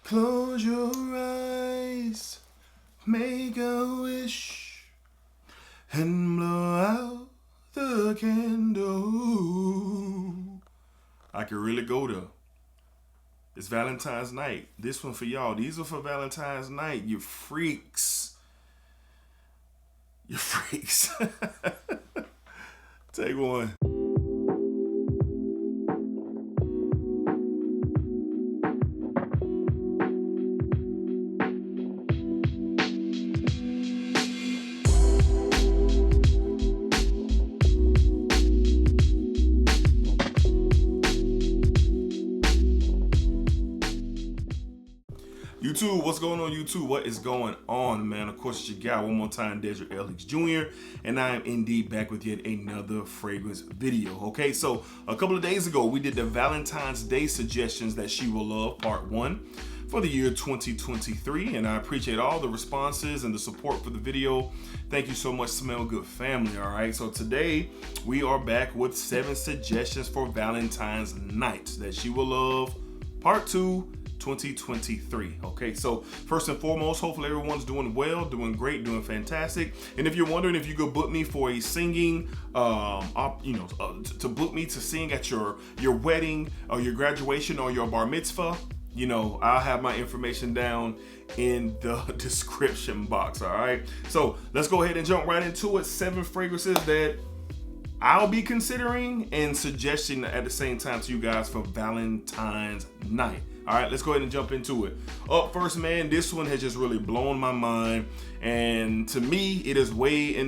Close your eyes, make a wish, and blow out the candle. I could really go there. It's Valentine's night. This one for y'all. These are for Valentine's night. You freaks. You freaks. Take one. YouTube, what's going on YouTube? What is going on, man? Of course, it's your guy, one more time, Desert Elix Jr. And I am indeed back with yet another fragrance video, okay? So, a couple of days ago, we did the Valentine's Day suggestions that she will love, part 1, for the year 2023. And I appreciate all the responses and the support for the video. Thank you so much, Smell Good family, all right? So today, we are back with 7 suggestions for Valentine's night that she will love, part 2, 2023. Okay, so first and foremost, hopefully everyone's doing well, doing great, doing fantastic. And if you're wondering if you could book me for a singing, to book me to sing at your wedding or your graduation or your bar mitzvah, I'll have my information down in the description box. All right, so let's go ahead and jump right into it. 7 fragrances that I'll be considering and suggesting at the same time to you guys for Valentine's night. All right, let's go ahead and jump into it. Up first, man, this one has just really blown my mind. And to me, it is way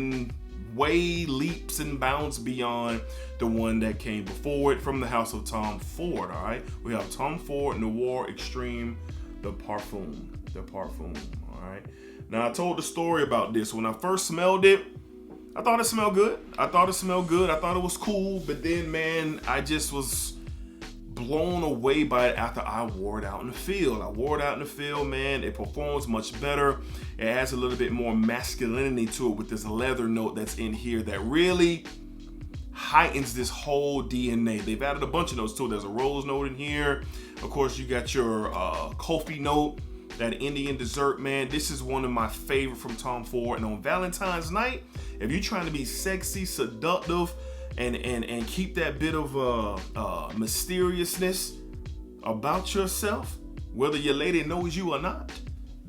leaps and bounds beyond the one that came before it from the house of Tom Ford, all right? We have Tom Ford Noir Extreme, the Parfum, all right? Now, I told the story about this. When I first smelled it, I thought it smelled good. I thought it was cool. But then, man, I just was blown away by it after I wore it out in the field. Man. It performs much better. It adds a little bit more masculinity to it with this leather note that's in here that really heightens this whole DNA. They've added a bunch of notes too. There's a rose note in here. Of course, you got your coffee note, that Indian dessert, man. This is one of my favorite from Tom Ford. And on Valentine's night, if you're trying to be sexy, seductive, and keep that bit of mysteriousness about yourself, whether your lady knows you or not,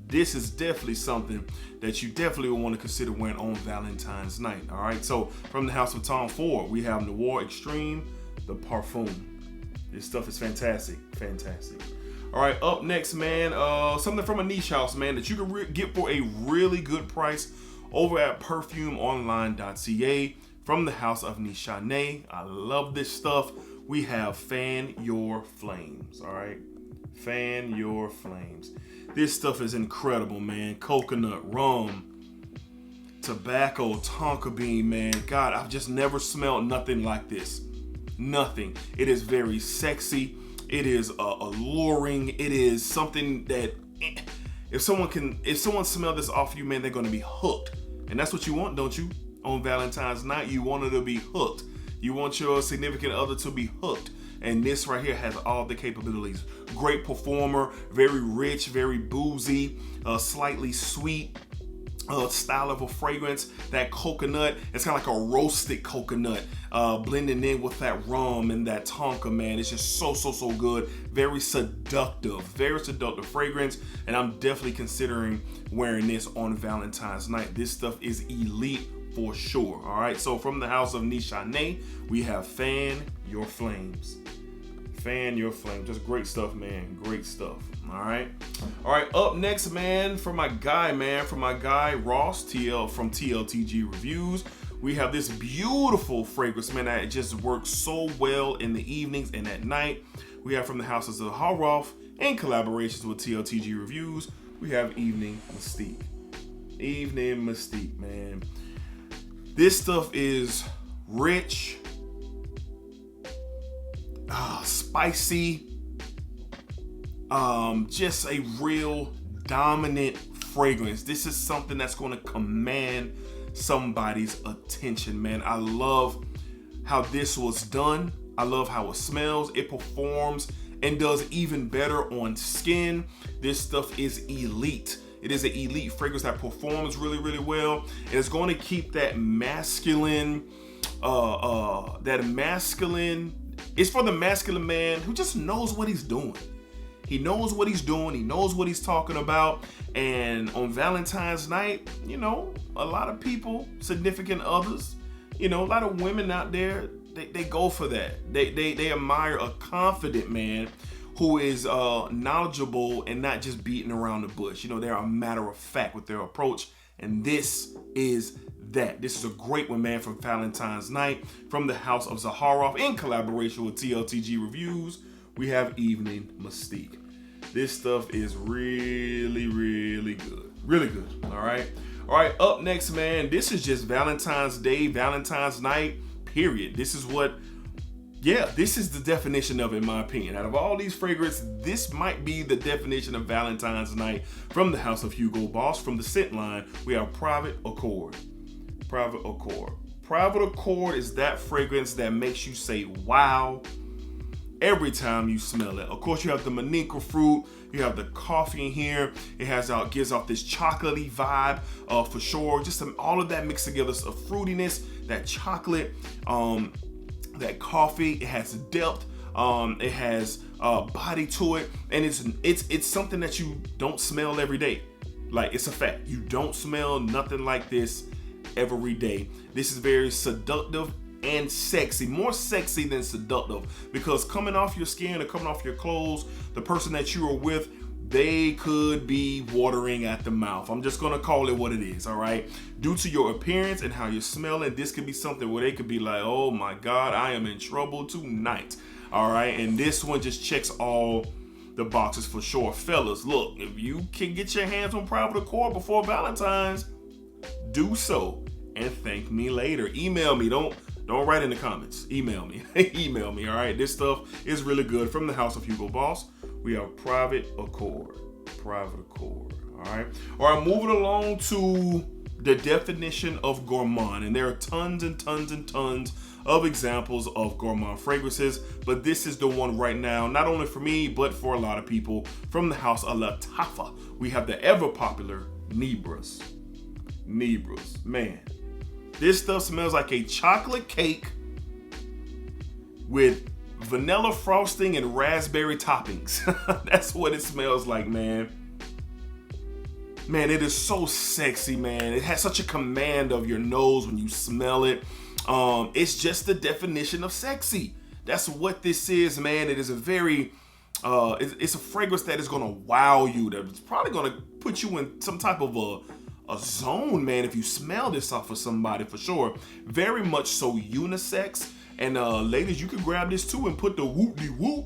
this is definitely something that you definitely will want to consider wearing on Valentine's night. All right, so from the house of Tom Ford, we have Noir Extreme, the Parfum. This stuff is fantastic. All right, up next, man, something from a niche house, man, that you can get for a really good price over at perfumeonline.ca. From the house of Nishane. I love this stuff. We have Fan Your Flames, all right? Fan Your Flames. This stuff is incredible, man. Coconut, rum, tobacco, tonka bean, man. God, I've just never smelled nothing like this. Nothing. It is very sexy. It is alluring. It is something that if someone smell this off you, man, they're gonna be hooked. And that's what you want, don't you? On Valentine's night, you want her to be hooked. You want your significant other to be hooked. And this right here has all the capabilities. Great performer, very rich, very boozy, slightly sweet style of a fragrance. That coconut, it's kind of like a roasted coconut, blending in with that rum and that tonka, man. It's just so good. Very seductive fragrance. And I'm definitely considering wearing this on Valentine's night. This stuff is elite for sure. All right, so from the house of Nishane, we have Fan Your Flames. Fan Your Flames. Just great stuff, man. Great stuff. All right, up next, man, for my guy Ross TL from TLTG Reviews, we have this beautiful fragrance, man, that just works so well in the evenings and at night. We have from the houses of Haroff in collaborations with TLTG Reviews, we have Evening Mystique. Evening Mystique, man. This stuff is rich, spicy, just a real dominant fragrance. This is something that's going to command somebody's attention, man. I love how this was done. I love how it smells. It performs and does even better on skin. This stuff is elite. It is an elite fragrance that performs really, really well. And it's going to keep that masculine, it's for the masculine man who just knows what he's doing. He knows what he's doing. He knows what he's talking about. And on Valentine's night, you know, a lot of people, significant others, you know, a lot of women out there, they go for that. They admire a confident man who is knowledgeable and not just beating around the bush. You know, they're a matter of fact with their approach. And this is that. This is a great one, man, from Valentine's night from the House of Zaharoff in collaboration with TLTG Reviews. We have Evening Mystique. This stuff is really, really good. Really good. All right. All right. Up next, man. This is just Valentine's Day, Valentine's night, period. This is this is the definition of it, in my opinion. Out of all these fragrances, this might be the definition of Valentine's night from the House of Hugo Boss. From the scent line, we have Private Accord. Private Accord. Private Accord is that fragrance that makes you say, wow, every time you smell it. Of course, you have the manica fruit, you have the coffee in here. It gives off this chocolatey vibe for sure. Just all of that mixed together, so fruitiness, that chocolate, that coffee. It has depth. It has body to it, and it's something that you don't smell every day. Like, it's a fact. You don't smell nothing like this every day. This is very seductive and sexy, more sexy than seductive, because coming off your skin or coming off your clothes, the person that you are with, they could be watering at the mouth. I'm just gonna call it what it is, all right? Due to your appearance and how you're smelling, this could be something where they could be like, oh my God, I am in trouble tonight, all right? And this one just checks all the boxes for sure. Fellas, look, if you can get your hands on Private Accord before Valentine's, do so and thank me later. Email me, don't write in the comments. Email me. Email me, all right? This stuff is really good. From the House of Hugo Boss, we have Private Accord. Private Accord, all right? All right, moving along to the definition of gourmand. And there are tons and tons and tons of examples of gourmand fragrances, but this is the one right now, not only for me, but for a lot of people. From the House of Lattafa, we have the ever popular Nebras. Nebras, man. This stuff smells like a chocolate cake with vanilla frosting and raspberry toppings. That's what it smells like, man. Man, it is so sexy, man. It has such a command of your nose when you smell it. It's just the definition of sexy. That's what this is, man. It is a very, it's a fragrance that is gonna wow you. That's probably gonna put you in some type of a zone, man, if you smell this off of somebody, for sure. Very much so unisex. And ladies, you can grab this too and put the whoop-de-whoop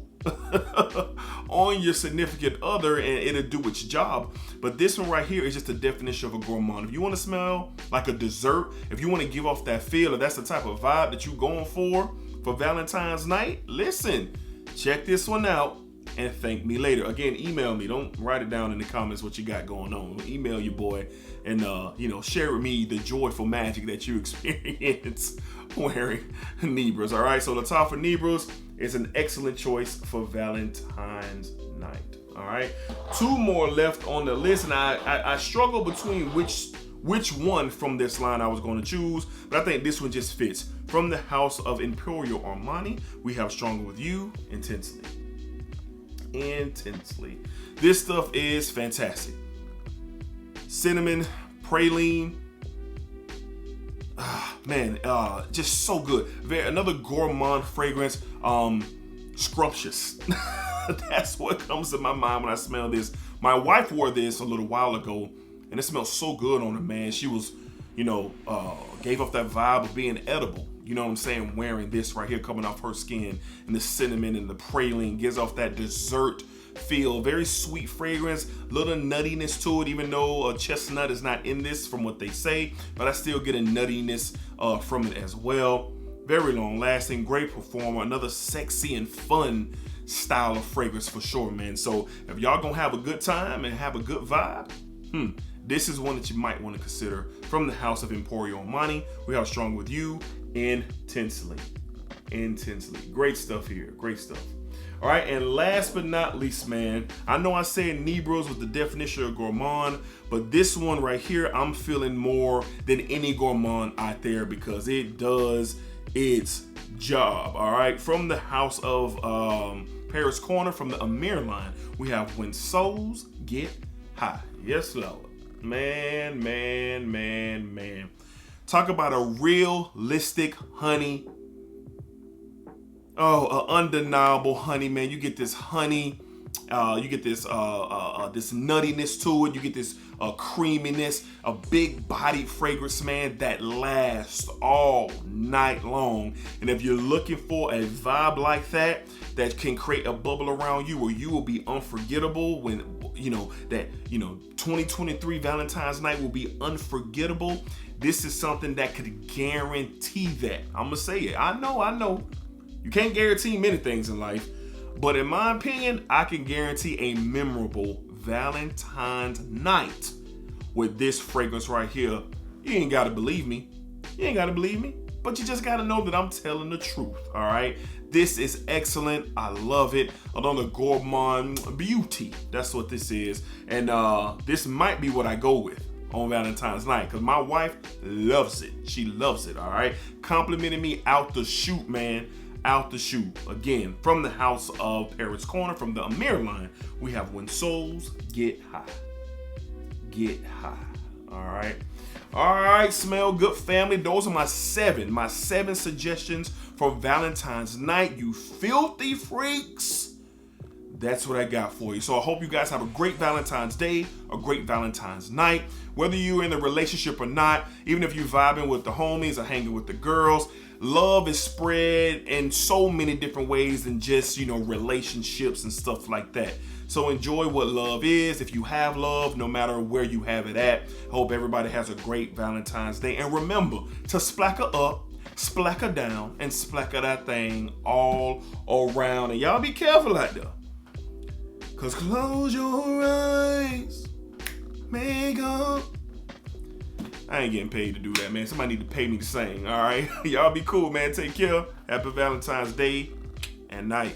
on your significant other, and it'll do its job. But this one right here is just the definition of a gourmand. If you want to smell like a dessert, if you want to give off that feel, if that's the type of vibe that you're going for Valentine's night, listen, check this one out and thank me later. Again, email me. Don't write it down in the comments what you got going on. Email your boy and share with me the joyful magic that you experience wearing Nebras. All right, so the top for Nebras is an excellent choice for Valentine's night. All right, two more left on the list, and I struggle between which one from this line I was going to choose, but I think this one just fits. From the House of Emporio Armani, we have Stronger With You, Intensely. Intensely. This stuff is fantastic. Cinnamon, praline, man, just so good. Another gourmand fragrance, scrumptious. That's what comes to my mind when I smell this. My wife wore this a little while ago, and it smells so good on her, man. She was, gave off that vibe of being edible. You know what I'm saying? Wearing this right here coming off her skin, and the cinnamon and the praline gives off that dessert feel. Very sweet fragrance, little nuttiness to it, even though a chestnut is not in this from what they say, but I still get a nuttiness from it as well. Very long lasting, great performer, another sexy and fun style of fragrance for sure, man. So if y'all gonna have a good time and have a good vibe, this is one that you might want to consider. From the House of Emporio Armani, we have Strong With You, Intensely. Intensely. Great stuff here. Great stuff. All right, and last but not least, man, I know I said Negroes was the definition of gourmand, but this one right here, I'm feeling more than any gourmand out there because it does its job. All right, from the house of Paris Corner, from the Amir line, we have When Souls Get High. Yes, Lord. Man. Talk about a realistic honey. Oh, undeniable honey, man. You get this honey, you get this this nuttiness to it. You get this creaminess, a big bodied fragrance, man, that lasts all night long. And if you're looking for a vibe like that can create a bubble around you where you will be unforgettable when, 2023 Valentine's night will be unforgettable. This is something that could guarantee that. I'm going to say it. I know. You can't guarantee many things in life, but in my opinion, I can guarantee a memorable Valentine's night with this fragrance right here. You ain't got to believe me. But you just got to know that I'm telling the truth, all right? This is excellent. I love it. Another gourmand beauty. That's what this is. And this might be what I go with on Valentine's night because my wife loves it. She loves it, all right? Complimenting me out the chute, man. Out the chute. Again, from the house of Paris Corner, from the Amir line, we have When Souls Get High. Get high. All right, smell good, family. Those are my seven suggestions for Valentine's night. You filthy freaks. That's what I got for you. So I hope you guys have a great Valentine's Day, a great Valentine's night. Whether you're in a relationship or not, even if you're vibing with the homies or hanging with the girls, love is spread in so many different ways than just, relationships and stuff like that. So enjoy what love is. If you have love, no matter where you have it at, hope everybody has a great Valentine's Day. And remember to splacker up, splacker down, and splacker that thing all around. And y'all be careful out there. Cause close your eyes, make up. I ain't getting paid to do that, man. Somebody need to pay me to sing, all right? Y'all be cool, man. Take care. Happy Valentine's Day and night.